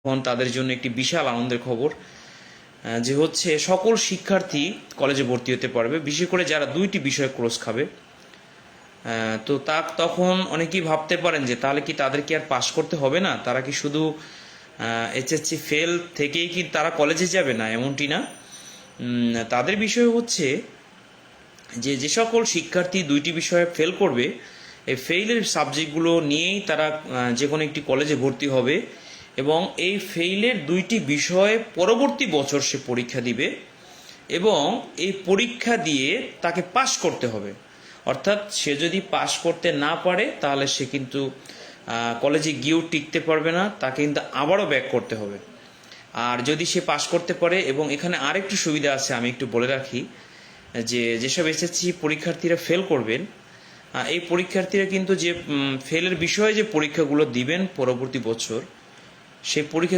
এখন তাদের জন্য একটি বিশাল আনন্দের খবর যে হচ্ছে সকল শিক্ষার্থী কলেজে ভর্তি হতে পারবে, বিশেষ করে যারা 2টি বিষয় কোর্স খাবে। তো তখন অনেকেই ভাবতে পারেন যে তাহলে কি তাদেরকে আর পাশ করতে হবে না, তারা কি শুধু এইচএসসি ফেল থেকেই কি তারা কলেজে যাবে? না, এমনটি না। তাদের বিষয় হচ্ছে যে সকল শিক্ষার্থী 2টি বিষয়ে ফেল করবে, এই ফেইলের সাবজেক্টগুলো নিয়েই তারা যে কোনো একটি কলেজে ভর্তি হবে এবং এই ফেইলের 2টি বিষয়ে পরবর্তী বছর সে পরীক্ষা দিবে এবং এই পরীক্ষা দিয়ে তাকে পাশ করতে হবে। অর্থাৎ সে যদি পাশ করতে না পারে তাহলে সে কিন্তু কলেজে গিয়েও টিকতে পারবে না, তাকে কিন্তু আবারও ব্যাক করতে হবে। আর যদি সে পাশ করতে পারে, এবং এখানে আরেকটু সুবিধা আছে, আমি একটু বলে রাখি যে যেসব এসএসসি পরীক্ষার্থীরা ফেল করবেন, এই পরীক্ষার্থীরা কিন্তু যে ফেলের বিষয়ে যে পরীক্ষাগুলো দিবেন পরবর্তী বছর, সেই পরীক্ষা